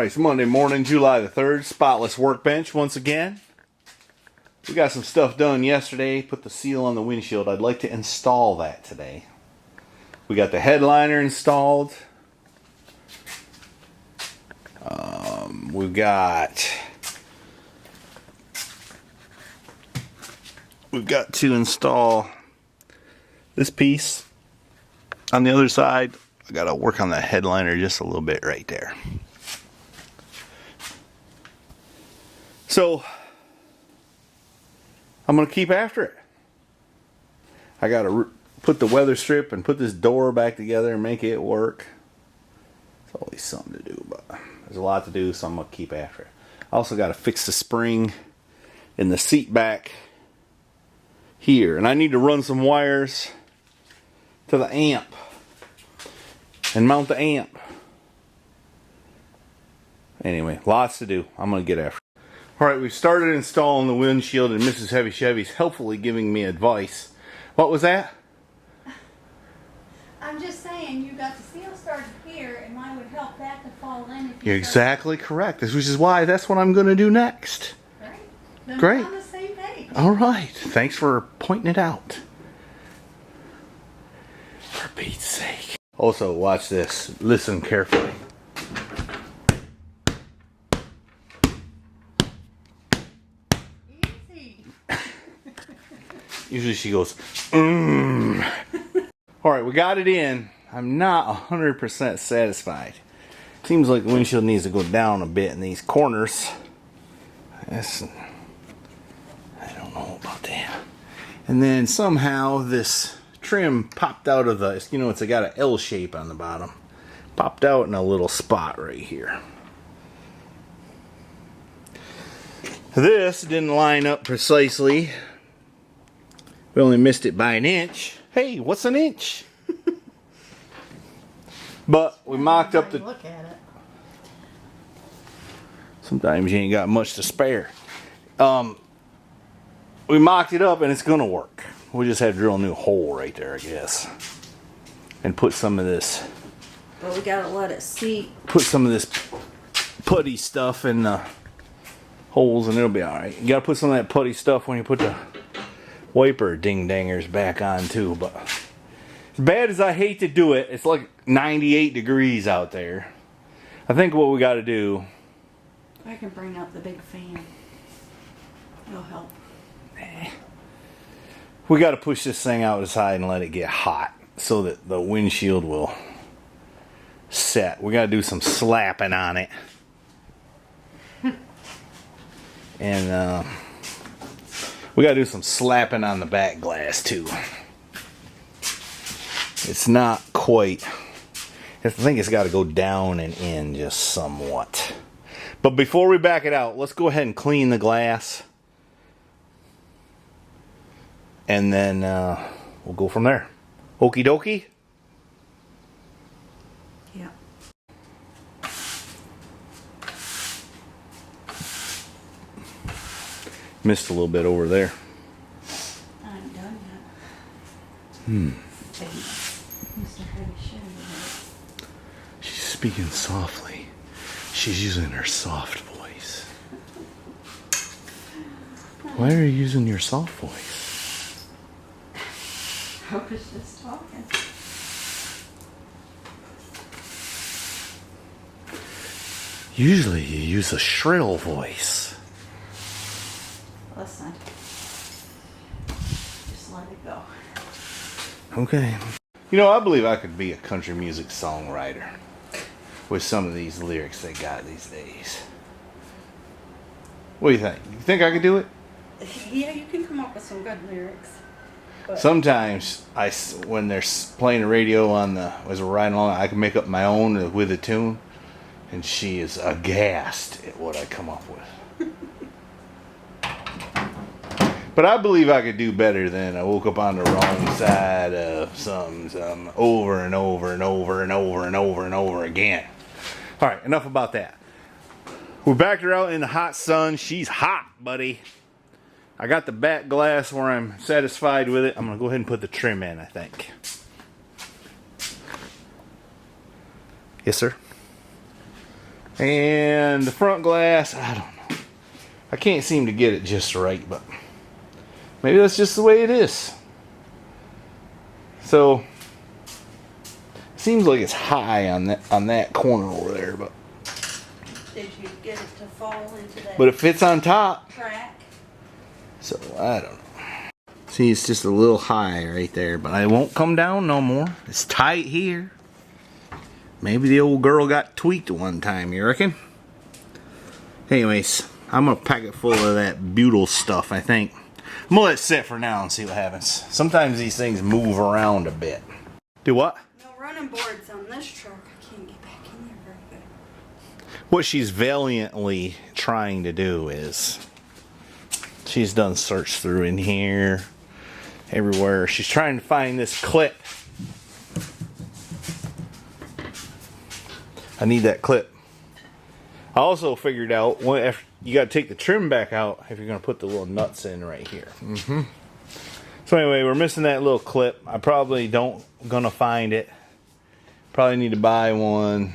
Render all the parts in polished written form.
Alright, it's Monday morning, July the 3rd. Spotless workbench once again. We got some stuff done yesterday. Put the seal on the windshield. I'd like to install that today. We got the headliner installed. We've got to install this piece on the other side. I got to work on the headliner just a little bit right there. So I'm going to keep after it. I got to put the weather strip and put this door back together and make it work. It's always something to do, but there's a lot to do, so I'm going to keep after it. I also got to fix the spring in the seat back here. And I need to run some wires to the amp and mount the amp. Anyway, lots to do. I'm going to get after it. Alright, we've started installing the windshield, and Mrs. Heavy Chevy's helpfully giving me advice. What was that? I'm just saying, you got the seal started here, and mine would help that to fall in. If You're exactly correct, which is why that's what I'm going to do next. Right. Then Great. we're on the same page. Alright, thanks for pointing it out. For Pete's sake. Also, watch this. Listen carefully. Usually she goes, Alright, we got it in. I'm not 100% satisfied. Seems like the windshield needs to go down a bit in these corners. I don't know about that. And then somehow this trim popped out of the, it's got an L shape on the bottom. Popped out in a little spot right here. This didn't line up precisely. We only missed it by an inch. Hey, what's an inch? But we mocked up the... Look at it. Sometimes you ain't got much to spare. We mocked it up and it's going to work. We just had to drill a new hole right there, I guess. And put some of this... But we gotta let it seat. Put some of this putty stuff in the holes and it'll be alright. You got to put some of that putty stuff when you put the wiper ding-dangers back on too, but as bad as I hate to do it, it's like 98 degrees out there. I think what we got to do... I can bring up the big fan. It'll help. We got to push this thing out the side and let it get hot so that the windshield will set. We got to do some slapping on it. And we gotta do some slapping on the back glass too. It's not quite. I think it's got to go down and in just somewhat. But before we back it out, let's go ahead and clean the glass. And then we'll go from there. Okie dokie? Yeah. Missed a little bit over there. I ain't done yet. Mr. Heavy Chevy. She's speaking softly. She's using her soft voice. Why are you using your soft voice? I was just talking. Usually you use a shrill voice. Listen. Just let it go. Okay. I believe I could be a country music songwriter with some of these lyrics they got these days. What do you think? You think I could do it? Yeah, you can come up with some good lyrics. But Sometimes when they're playing the radio as we're riding along, I can make up my own with a tune, and she is aghast at what I come up with. But I believe I could do better than I woke up on the wrong side of some over and over and over and over and over and over again. Alright, enough about that. We backed her out in the hot sun. She's hot, buddy. I got the back glass where I'm satisfied with it. I'm going to go ahead and put the trim in, I think. Yes, sir. And the front glass, I don't know. I can't seem to get it just right, but maybe that's just the way it is. So, seems like it's high on that corner over there, but Did you get it to fall into that it fits on top. track? So I don't know. See, it's just a little high right there, but I won't come down no more. It's tight here. Maybe the old girl got tweaked one time, you reckon? Anyways, I'm gonna pack it full of that butyl stuff, I think. I'm gonna let it sit for now and see what happens. Sometimes these things move around a bit. Do what? No running boards on this truck. I can't get back in there very good. What she's valiantly trying to do is she's done search through in here, everywhere. She's trying to find this clip. I need that clip. I also figured out if you got to take the trim back out if you're going to put the little nuts in right here. So anyway, we're missing that little clip. I probably gonna find it. Probably need to buy one.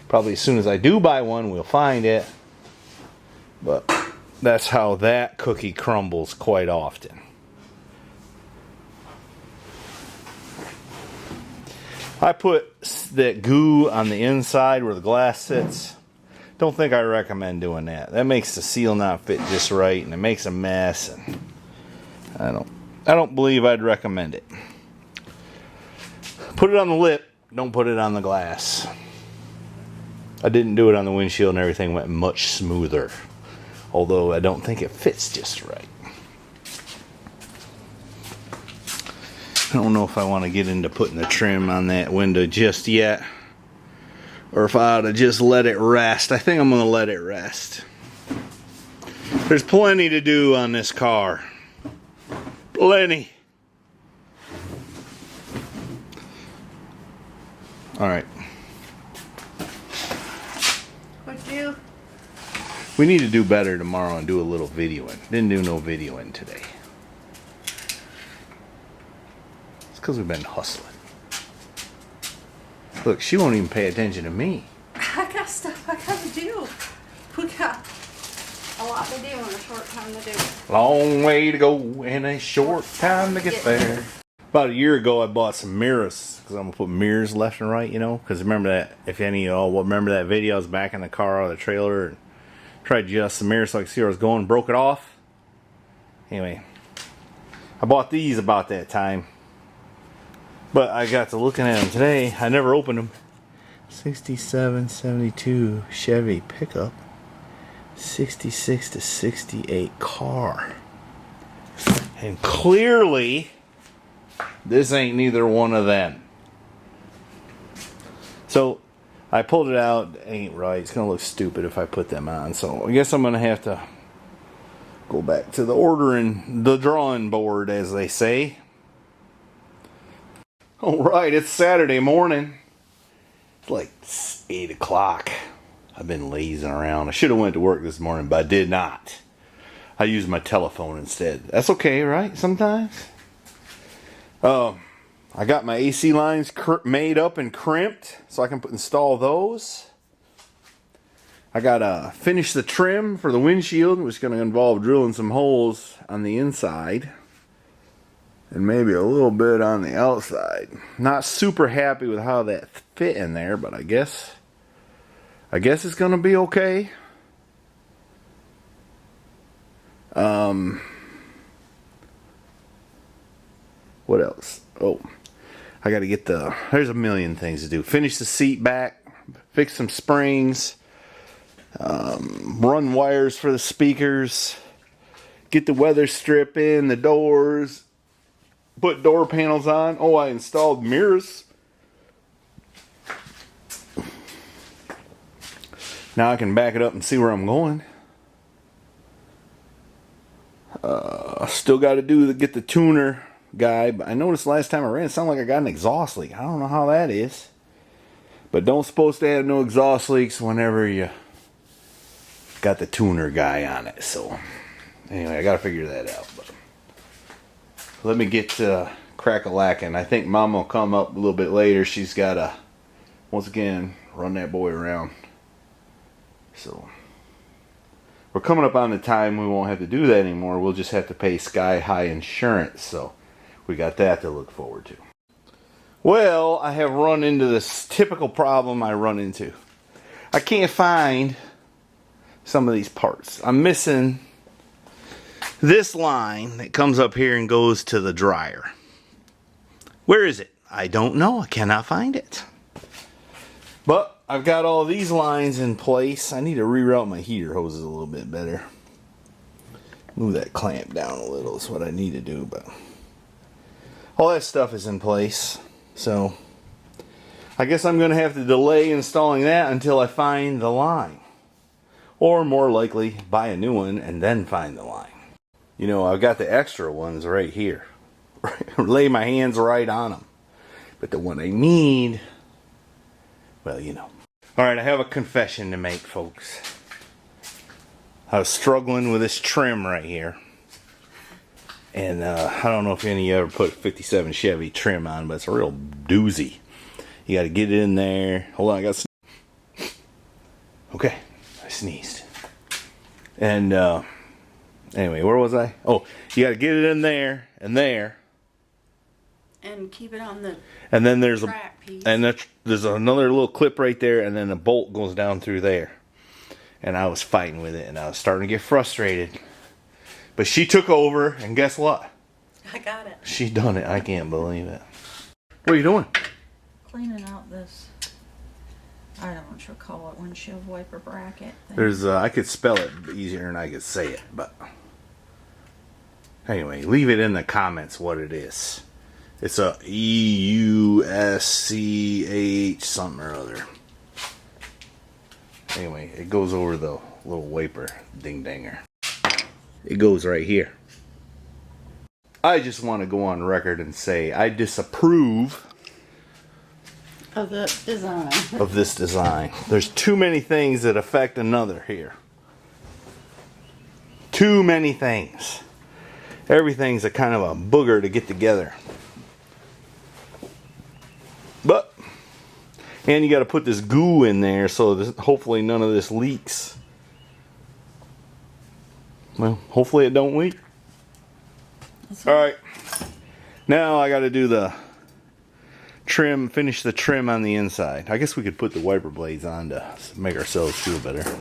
Probably as soon as I do buy one, we'll find it. But that's how that cookie crumbles quite often. I put that goo on the inside where the glass sits. Don't think I recommend doing that. That makes the seal not fit just right, and it makes a mess. And I don't believe I'd recommend it. Put it on the lip. Don't put it on the glass. I didn't do it on the windshield, and everything went much smoother. Although I don't think it fits just right. I don't know if I want to get into putting the trim on that window just yet, or if I ought to just let it rest. I think I'm going to let it rest. There's plenty to do on this car. Plenty. Alright. What'd you? We need to do better tomorrow and do a little videoing. Didn't do no videoing today. Because we've been hustling. Look, she won't even pay attention to me. I got stuff I gotta do. We got a lot to do in a short time to do. Long way to go in a short time to get there. About a year ago, I bought some mirrors because I'm gonna put mirrors left and right. You know, because remember that if any of y'all will remember that video, I was back in the car or the trailer and tried to adjust the mirror so I could see where I was going, broke it off. Anyway, I bought these about that time. But I got to looking at them today. I never opened them. 67, 72 Chevy pickup. 66 to 68 car. And clearly, this ain't neither one of them. So, I pulled it out. It ain't right. It's going to look stupid if I put them on. So, I guess I'm going to have to go back to the drawing board, as they say. Alright, it's Saturday morning. It's like 8 o'clock. I've been lazing around. I should have went to work this morning, but I did not. I used my telephone instead. That's okay, right? Sometimes. I got my AC lines made up and crimped so I can install those. I gotta finish the trim for the windshield, which is going to involve drilling some holes on the inside. And maybe a little bit on the outside. Not super happy with how that fit in there, but I guess it's gonna be okay. What else? Oh, I gotta get there's a million things to do. Finish the seat back, fix some springs, run wires for the speakers, get the weather strip in, the doors, put door panels on. Oh, I installed mirrors. Now I can back it up and see where I'm going. Still got to get the tuner guy. But I noticed last time I ran, it sounded like I got an exhaust leak. I don't know how that is. But don't supposed to have no exhaust leaks whenever you got the tuner guy on it. So anyway, I got to figure that out. But let me get crack-a-lacking. I think Mom will come up a little bit later. She's got to, once again, run that boy around. So we're coming up on the time we won't have to do that anymore. We'll just have to pay sky high insurance. So we got that to look forward to. Well, I have run into this typical problem I run into. I can't find some of these parts. I'm missing this line that comes up here and goes to the dryer. Where is it? I don't know. I cannot find it. But I've got all these lines in place. I need to reroute my heater hoses a little bit better. Move that clamp down a little is what I need to do. But all that stuff is in place. So I guess I'm going to have to delay installing that until I find the line. Or more likely, buy a new one and then find the line. You know, I've got the extra ones right here. Lay my hands right on them. But the one I need, well, you know. Alright, I have a confession to make, folks. I was struggling with this trim right here. And I don't know if any of you ever put 57 Chevy trim on, but it's a real doozy. You got to get it in there. Hold on, I got okay, I sneezed. And anyway, where was I? Oh, you got to get it in there and there. And keep it on the and then there's track piece. There's another little clip right there, and then a bolt goes down through there. And I was fighting with it, and I was starting to get frustrated. But she took over, and guess what? I got it. She done it. I can't believe it. What are you doing? Cleaning out this, I don't know what you'll call it, windshield wiper bracket thing. There's I could spell it easier than I could say it, but anyway, leave it in the comments what it is. It's a EUSCH something or other. Anyway, it goes over the little wiper ding danger. It goes right here. I just want to go on record and say I disapprove of the design. Of this design. There's too many things that affect another here. Too many things. Everything's a kind of a booger to get together. But, and you got to put this goo in there so that hopefully none of this leaks. Well, hopefully it don't leak. Alright. Now I got to do the trim, finish the trim on the inside. I guess we could put the wiper blades on to make ourselves feel better.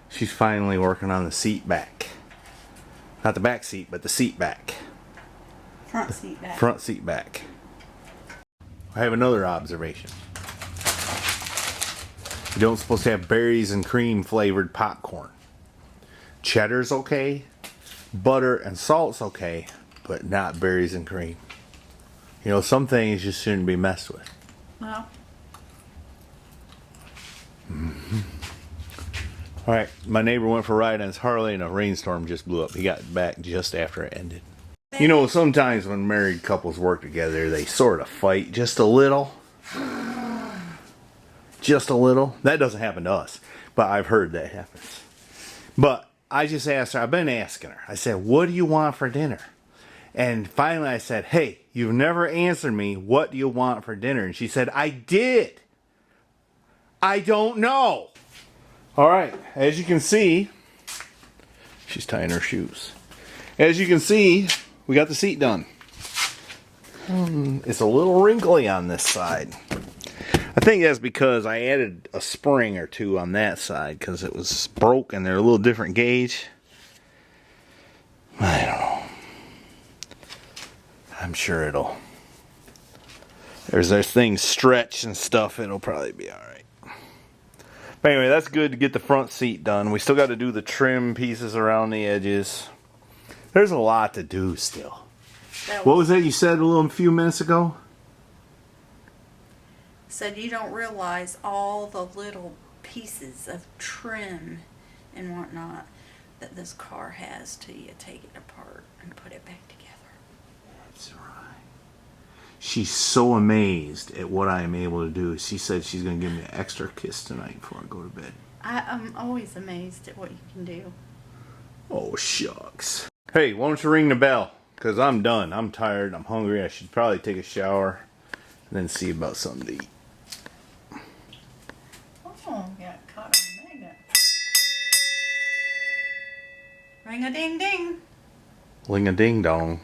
She's finally working on the seat back. Not the back seat, but the seat back. Front seat back. Front seat back. I have another observation. You don't supposed to have berries and cream flavored popcorn. Cheddar's okay, butter and salt's okay, but not berries and cream. You know, some things just shouldn't be messed with. Well. Alright, my neighbor went for a ride on his Harley and a rainstorm just blew up. He got back just after it ended. You know, sometimes when married couples work together, they sort of fight just a little. Just a little. That doesn't happen to us, but I've heard that happens. But I just asked her, I've been asking her. I said, what do you want for dinner? And finally I said, hey, you've never answered me. What do you want for dinner? And she said, I did. I don't know. All right, as you can see, she's tying her shoes. As you can see, we got the seat done. It's a little wrinkly on this side. I think that's because I added a spring or two on that side because it was broke and they're a little different gauge. I don't know. I'm sure it'll... There's things stretch and stuff, it'll probably be alright. But anyway, that's good to get the front seat done. We still got to do the trim pieces around the edges. There's a lot to do still. What was that you said a few minutes ago? Said you don't realize all the little pieces of trim and whatnot that this car has till you take it apart and put it back together. That's right. She's so amazed at what I am able to do. She said she's going to give me an extra kiss tonight before I go to bed. I'm always amazed at what you can do. Oh, shucks. Hey, why don't you ring the bell? Because I'm done. I'm tired. I'm hungry. I should probably take a shower and then see about something to eat. Oh, got caught on the magnet. Ring a ding ding. Ling a ding dong.